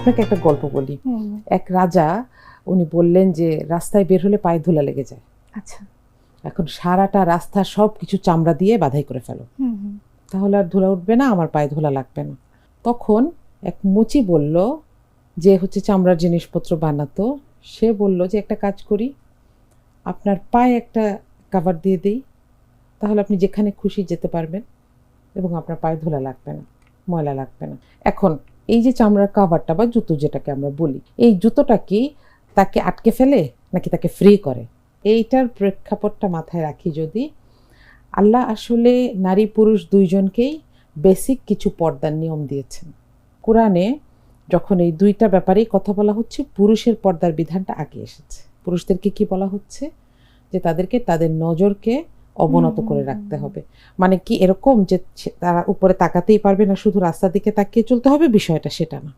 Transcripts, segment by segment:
আপনাকে একটা গল্প বলি। এক রাজা, উনি বললেন যে রাস্তায় বের হলে পায়ে ধুলা লেগে যায়। আচ্ছা। এখন সারাটা রাস্তা সব কিছু চামড়া দিয়ে বাধাই করে ফেলো, তাহলে আর ধুলা উঠবে না, আমার পায়ে ধুলা লাগবে না। তখন এক মুচি বলল, যে হচ্ছে চামড়ার জিনিসপত্র বানাতো, সে বলল যে একটা কাজ করি, আপনার পায়ে একটা কাভার দিয়ে দিই, তাহলে আপনি যেখানে খুশি যেতে পারবেন এবং আপনার পায়ে ধুলা লাগবে না, ময়লা লাগবে না। এখন এই যে চামড়ার কাভারটা বা জুতো যেটাকে আমরা বলি, এই জুতোটা কি তাকে আটকে ফেলে নাকি তাকে ফ্রি করে? এইটার প্রেক্ষাপটটা মাথায় রাখি যদি, আল্লাহ আসলে নারী পুরুষ দুইজনকেই বেসিক কিছু পর্দার নিয়ম দিয়েছেন। কোরআনে যখন এই দুইটা ব্যাপারেই কথা বলা হচ্ছে, পুরুষের পর্দার বিধানটা আগে এসেছে। পুরুষদেরকে কি বলা হচ্ছে? যে তাদেরকে তাদের নজরকে অবনত করে রাখতে হবে। মানে কি এরকম যে তারা উপরে তাকাতেই পারবে না, শুধু রাস্তার দিকে তাকিয়ে চলতে হবে, বিষয়টা সেটা না।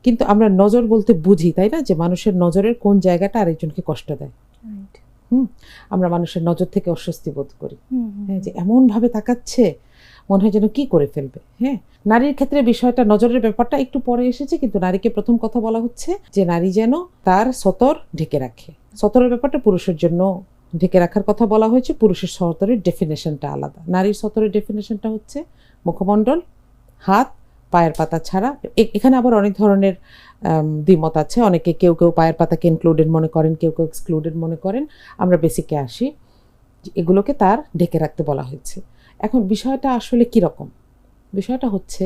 কিন্তু আমরা নজর বলতে বুঝি, তাই না, যে মানুষের নজরের কোন জায়গাটা আরেকজনকে কষ্ট দেয়। আমরা মানুষের নজর থেকে অস্বস্তি বোধ করি, হ্যাঁ, যে এমন ভাবে তাকাচ্ছে মনে হয় যেন কি করে ফেলবে। হ্যাঁ, নারীর ক্ষেত্রে বিষয়টা, নজরের ব্যাপারটা একটু পরে এসেছে, কিন্তু নারীকে প্রথম কথা বলা হচ্ছে যে নারী যেন তার সতর ঢেকে রাখে। সতরের ব্যাপারটা পুরুষের জন্য ঢেকে রাখার কথা বলা হয়েছে। পুরুষের সতরের ডেফিনেশনটা আলাদা। নারীর সতরের ডেফিনেশনটা হচ্ছে মুখমণ্ডল, হাত, পায়ের পাতা ছাড়া। এখানে আবার অনেক ধরনের দ্বিমত আছে। অনেকে কেউ পায়ের পাতাকে ইনক্লুডেড মনে করেন, কেউ এক্সক্লুডেড মনে করেন। আমরা বেসিকে আসি, এগুলোকে তার ঢেকে রাখতে বলা হয়েছে। এখন বিষয়টা আসলে কীরকম? বিষয়টা হচ্ছে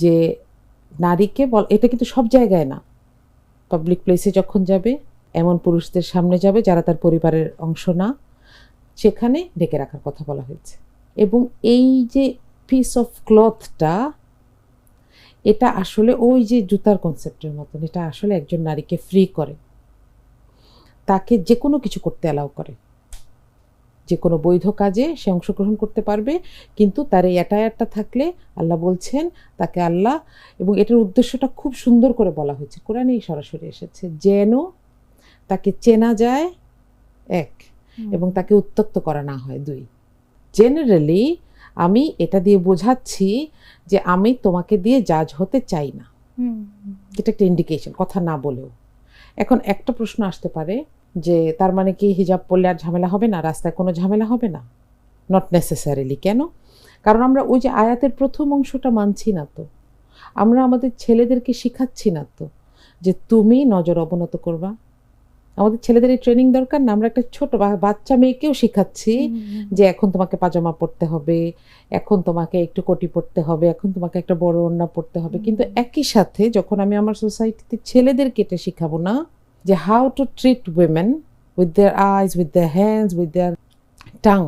যে নারীকে এটা কিন্তু সব জায়গায় না। পাবলিক প্লেসে যখন যাবে, এমন পুরুষদের সামনে যাবে যারা তার পরিবারের অংশ না, সেখানে ঢেকে রাখার কথা বলা হয়েছে। এবং এই যে পিস অফ ক্লথটা, এটা আসলে ওই যে জুতার কনসেপ্টের মতন। এটা আসলে একজন নারীকে ফ্রি করে, তাকে যে কোনো কিছু করতে অ্যালাউ করে, যে কোনো বৈধ কাজে সে অংশগ্রহণ করতে পারবে। কিন্তু তার এই অ্যাটায়ারটা থাকলে আল্লাহ বলছেন তাকে আল্লাহ, এবং এটার উদ্দেশ্যটা খুব সুন্দর করে বলা হয়েছে, কোরআনেই সরাসরি এসেছে, যেন তাকে চেনা যায় এক, এবং তাকে উত্ত্যক্ত করা না হয় দুই। জেনারেলি আমি এটা দিয়ে বোঝাচ্ছি যে আমি তোমাকে দিয়ে জাজ হতে চাই না, এটা একটা ইন্ডিকেশন, কথা না বলেও। এখন একটা প্রশ্ন আসতে পারে যে তার মানে কি হিজাব পরলে আর ঝামেলা হবে না, রাস্তায় কোনো ঝামেলা হবে না? Not necessarily. কেন? কারণ আমরা ওই যে আয়াতের প্রথম অংশটা মানছি না তো। আমরা আমাদের ছেলেদেরকে শিখাচ্ছি না তো যে তুমি নজর অবনত করবা। আমাদের ছেলেদের এই ট্রেনিং দরকার না? আমরা একটা ছোট বাচ্চা মেয়েকেও শিখাচ্ছি যে এখন তোমাকে পাজামা পরতে হবে, এখন তোমাকে একটু কোটি পরতে হবে, এখন তোমাকে একটা বড় ওড়না পরতে হবে। কিন্তু একই সাথে যখন আমি আমার সোসাইটিতে ছেলেদেরকে এটা শিখাবো না যে how to treat women with their eyes, with their hands, with their tongue,